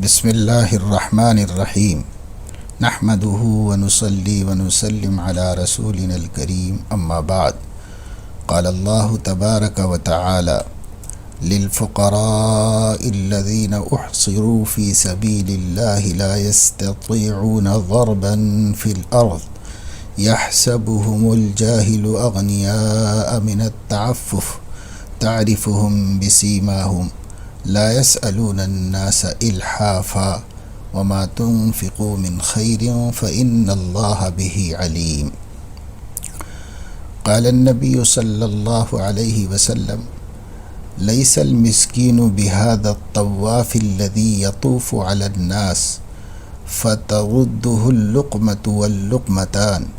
بسم اللہ الرحمن الرحیم نحمده ونصلی ونسلم علی رسولنا الکریم اما بعد قال اللہ تبارک وتعالی للفقراء الذین احصروا فی سبیل اللہ لا يستطيعون ضربا فی الارض يحسبهم الجاهل اغنیاء من التعفف تعرفهم بسیماهم لا يسألون الناس إلحافا وما تنفقوا من خير فإن الله به عليم. قال النبي صلى الله عليه وسلم ليس المسكين بهذا الطواف الذي يطوف على الناس فترده اللقمة واللقمتان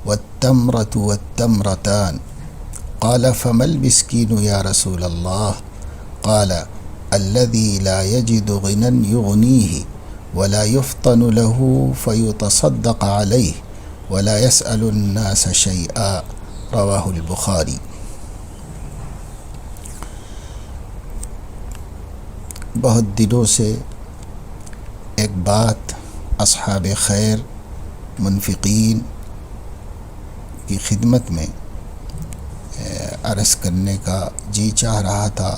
والتمرة والتمرتان. قال فما المسكين يا رسول الله؟ قال الذي لا يجد غنى يغنيه ولا يفطن له فيتصدق عليه ولا يسأل الناس شيئا. رواه البخاری. بہت دنوں سے ایک بات اصحاب خیر منفقین کی خدمت میں عرض کرنے کا جی چاہ رہا تھا.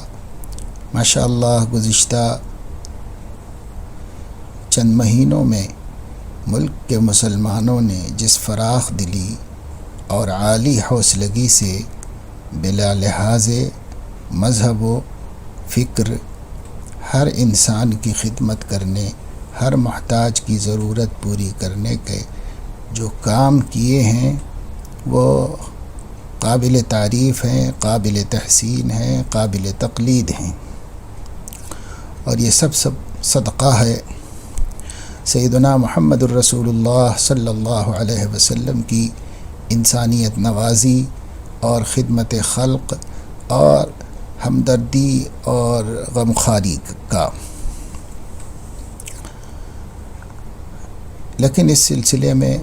ماشاء اللہ گزشتہ چند مہینوں میں ملک کے مسلمانوں نے جس فراخ دلی اور عالی حوصلگی سے بلا لحاظ مذہب و فکر ہر انسان کی خدمت کرنے، ہر محتاج کی ضرورت پوری کرنے کے جو کام کیے ہیں وہ قابل تعریف ہیں، قابل تحسین ہیں، قابل تقلید ہیں، اور یہ سب صدقہ ہے سیدنا محمد الرسول اللہ صلی اللہ علیہ وسلم کی انسانیت نوازی اور خدمت خلق اور ہمدردی اور غمخواری کا. لیکن اس سلسلے میں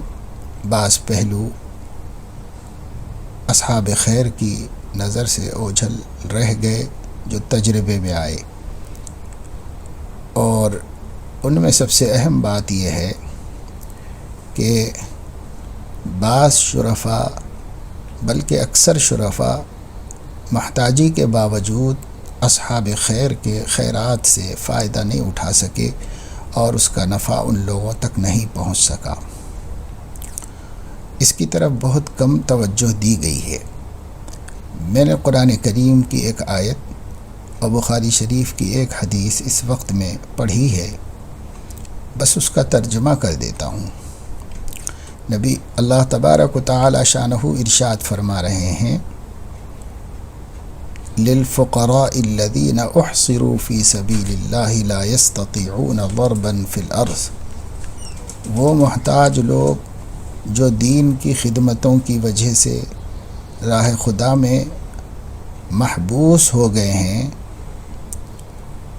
بعض پہلو اصحاب خیر کی نظر سے اوجھل رہ گئے جو تجربے میں آئے، اور ان میں سب سے اہم بات یہ ہے کہ بعض شرفاء بلکہ اکثر شرفاء محتاجی کے باوجود اصحاب خیر کے خیرات سے فائدہ نہیں اٹھا سکے اور اس کا نفع ان لوگوں تک نہیں پہنچ سکا. اس کی طرف بہت کم توجہ دی گئی ہے. میں نے قرآن کریم کی ایک آیت اور بخاری شریف کی ایک حدیث اس وقت میں پڑھی ہے، بس اس کا ترجمہ کر دیتا ہوں. نبی اللہ تبارک و تعالی شانہ ارشاد فرما رہے ہیں للفقراء الذین احصروا فی سبیل اللہ لا يستطيعون ضربا فی الارض. وہ محتاج لوگ جو دین کی خدمتوں کی وجہ سے راہ خدا میں محبوس ہو گئے ہیں،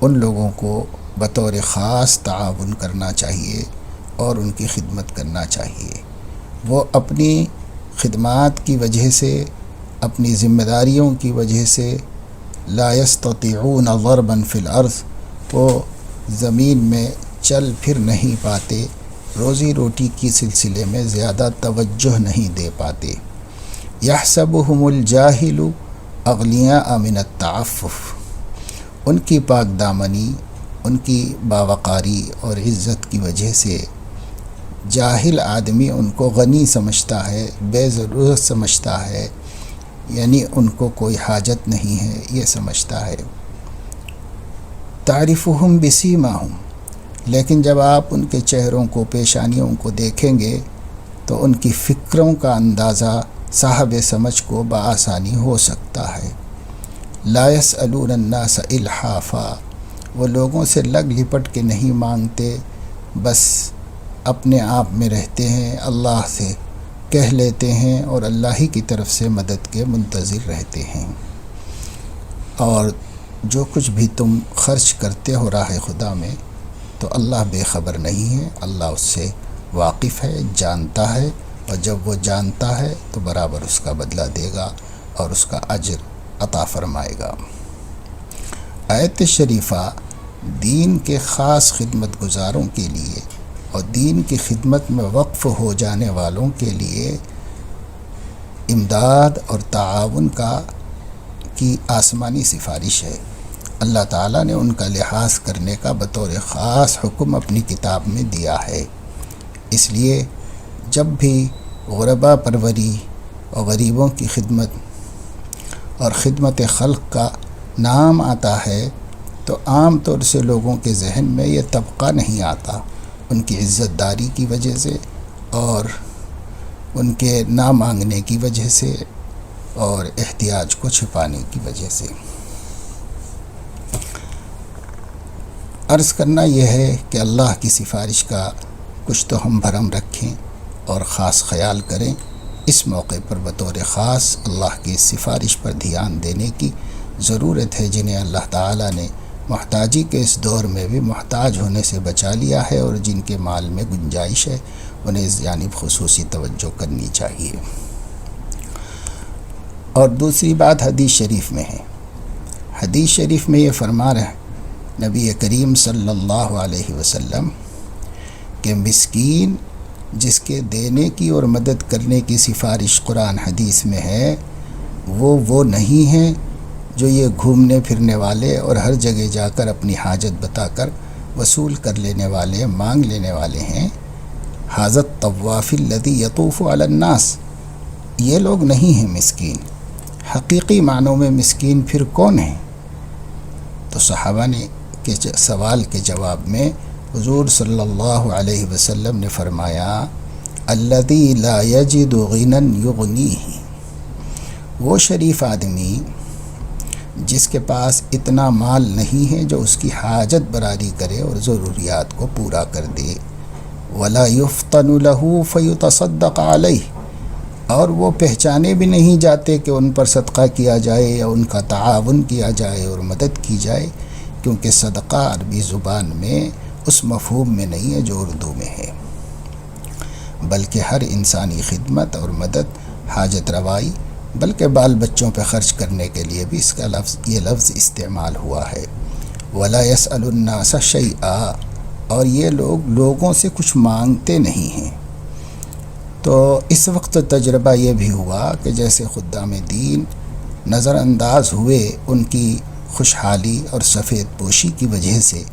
ان لوگوں کو بطور خاص تعاون کرنا چاہیے اور ان کی خدمت کرنا چاہیے. وہ اپنی خدمات کی وجہ سے، اپنی ذمہ داریوں کی وجہ سے لا يستطيعون ضربا فی الارض، وہ زمین میں چل پھر نہیں پاتے، روزی روٹی کی سلسلے میں زیادہ توجہ نہیں دے پاتے. يحسبهم الجاہل اغنیاء من التعفف. ان کی پاک دامنی، ان کی باوقاری اور عزت کی وجہ سے جاہل آدمی ان کو غنی سمجھتا ہے، بے ضرورت سمجھتا ہے، یعنی ان کو کوئی حاجت نہیں ہے یہ سمجھتا ہے. تعرفهم بسیماهم. لیکن جب آپ ان کے چہروں کو، پیشانیوں کو دیکھیں گے تو ان کی فکروں کا اندازہ صاحب سمجھ کو بآسانی ہو سکتا ہے. لا يسألون الناس الحافا. وہ لوگوں سے لگ لپٹ کے نہیں مانگتے، بس اپنے آپ میں رہتے ہیں، اللہ سے کہہ لیتے ہیں اور اللہ ہی کی طرف سے مدد کے منتظر رہتے ہیں. اور جو کچھ بھی تم خرچ کرتے ہو راہ خدا میں تو اللہ بے خبر نہیں ہے، اللہ اس سے واقف ہے، جانتا ہے، اور جب وہ جانتا ہے تو برابر اس کا بدلہ دے گا اور اس کا اجر عطا فرمائے گا. آیت شریفہ دین کے خاص خدمت گزاروں کے لیے اور دین کی خدمت میں وقف ہو جانے والوں کے لیے امداد اور تعاون کی آسمانی سفارش ہے۔ اللہ تعالیٰ نے ان کا لحاظ کرنے کا بطور خاص حکم اپنی کتاب میں دیا ہے۔ اس لیے جب بھی غربا پروری اور غریبوں کی خدمت اور خدمت خلق کا نام آتا ہے تو عام طور سے لوگوں کے ذہن میں یہ طبقہ نہیں آتا، ان کی عزت داری کی وجہ سے اور ان کے نہ مانگنے کی وجہ سے اور احتیاج کو چھپانے کی وجہ سے۔ عرض کرنا یہ ہے کہ اللہ کی سفارش کا کچھ تو ہم بھرم رکھیں اور خاص خیال کریں۔ اس موقع پر بطور خاص اللہ کی سفارش پر دھیان دینے کی ضرورت ہے، جنہیں اللہ تعالیٰ نے محتاجی کے اس دور میں بھی محتاج ہونے سے بچا لیا ہے اور جن کے مال میں گنجائش ہے انہیں اس جانب خصوصی توجہ کرنی چاہیے۔ اور دوسری بات حدیث شریف میں ہے۔ حدیث شریف میں یہ فرما رہے نبی کریم صلی اللہ علیہ وسلم کہ مسکین جس کے دینے کی اور مدد کرنے کی سفارش قرآن حدیث میں ہے وہ نہیں ہیں جو یہ گھومنے پھرنے والے اور ہر جگہ جا کر اپنی حاجت بتا کر وصول کر لینے والے، مانگ لینے والے ہیں۔ حاجت طواف الذی یطوف علی الناس، یہ لوگ نہیں ہیں مسکین۔ حقیقی معنوں میں مسکین پھر کون ہیں؟ تو صحابہ نے کے سوال کے جواب میں حضور صلی اللہ علیہ وسلم نے فرمایا الذی لا یجد غنی یغنیہ، وہ شریف آدمی جس کے پاس اتنا مال نہیں ہے جو اس کی حاجت براری کرے اور ضروریات کو پورا کر دے۔ ولا یفطن لہ فیتصدق علیہ، اور وہ پہچانے بھی نہیں جاتے کہ ان پر صدقہ کیا جائے یا ان کا تعاون کیا جائے اور مدد کی جائے، کیونکہ صدقہ عربی زبان میں اس مفہوم میں نہیں ہے جو اردو میں ہے، بلکہ ہر انسانی خدمت اور مدد، حاجت روائی، بلکہ بال بچوں پہ خرچ کرنے کے لیے بھی اس کا یہ لفظ استعمال ہوا ہے۔ ولا يسأل الناس شیئا، اور یہ لوگوں سے کچھ مانگتے نہیں ہیں۔ تو اس وقت تجربہ یہ بھی ہوا کہ جیسے خدام دین نظر انداز ہوئے، ان کی خوشحالی اور سفید پوشی کی وجہ سے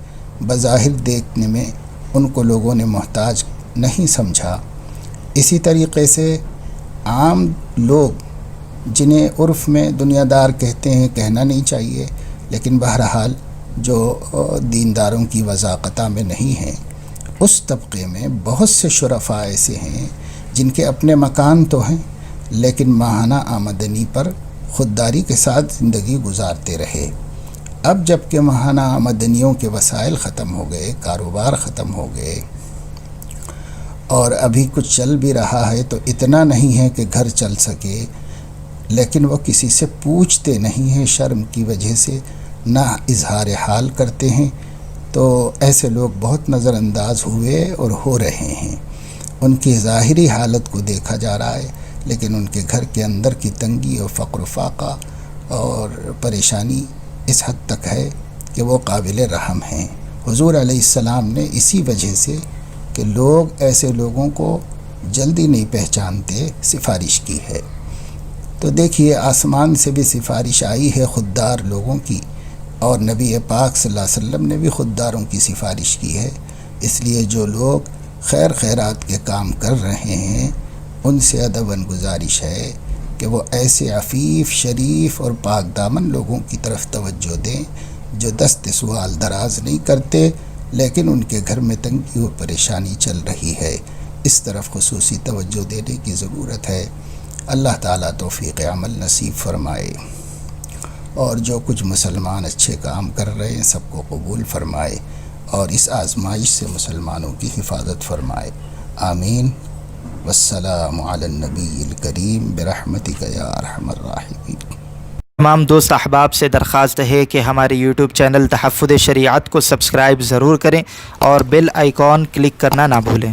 بظاہر دیکھنے میں ان کو لوگوں نے محتاج نہیں سمجھا، اسی طریقے سے عام لوگ جنہیں عرف میں دنیا دار کہتے ہیں، کہنا نہیں چاہیے، لیکن بہرحال جو دینداروں کی وضاقتہ میں نہیں ہیں، اس طبقے میں بہت سے شرفاء ایسے ہیں جن کے اپنے مکان تو ہیں لیکن ماہانہ آمدنی پر خودداری کے ساتھ زندگی گزارتے رہے۔ اب جب کہ ماہانہ آمدنیوں کے وسائل ختم ہو گئے، کاروبار ختم ہو گئے اور ابھی کچھ چل بھی رہا ہے تو اتنا نہیں ہے کہ گھر چل سکے، لیکن وہ کسی سے پوچھتے نہیں ہیں، شرم کی وجہ سے نہ اظہار حال کرتے ہیں۔ تو ایسے لوگ بہت نظر انداز ہوئے اور ہو رہے ہیں۔ ان کی ظاہری حالت کو دیکھا جا رہا ہے، لیکن ان کے گھر کے اندر کی تنگی اور فقر و فاقہ اور پریشانی اس حد تک ہے کہ وہ قابل رحم ہیں۔ حضور علیہ السلام نے اسی وجہ سے کہ لوگ ایسے لوگوں کو جلدی نہیں پہچانتے سفارش کی ہے۔ تو دیکھیے آسمان سے بھی سفارش آئی ہے خوددار لوگوں کی، اور نبی پاک صلی اللہ علیہ وسلم نے بھی خودداروں کی سفارش کی ہے۔ اس لیے جو لوگ خیر خیرات کے کام کر رہے ہیں ان سے ادباً گزارش ہے کہ وہ ایسے عفیف، شریف اور پاک دامن لوگوں کی طرف توجہ دیں جو دست سوال دراز نہیں کرتے، لیکن ان کے گھر میں تنگی اور پریشانی چل رہی ہے۔ اس طرف خصوصی توجہ دینے کی ضرورت ہے۔ اللہ تعالیٰ توفیق عمل نصیب فرمائے، اور جو کچھ مسلمان اچھے کام کر رہے ہیں سب کو قبول فرمائے، اور اس آزمائش سے مسلمانوں کی حفاظت فرمائے۔ آمین۔ والسلام علی النبی الکریم برحمتک یا ارحم الراحمین۔ تمام دوست احباب سے درخواست ہے کہ ہمارے یوٹیوب چینل تحفظ شریعت کو سبسکرائب ضرور کریں اور بیل آئیکن کلک کرنا نہ بھولیں۔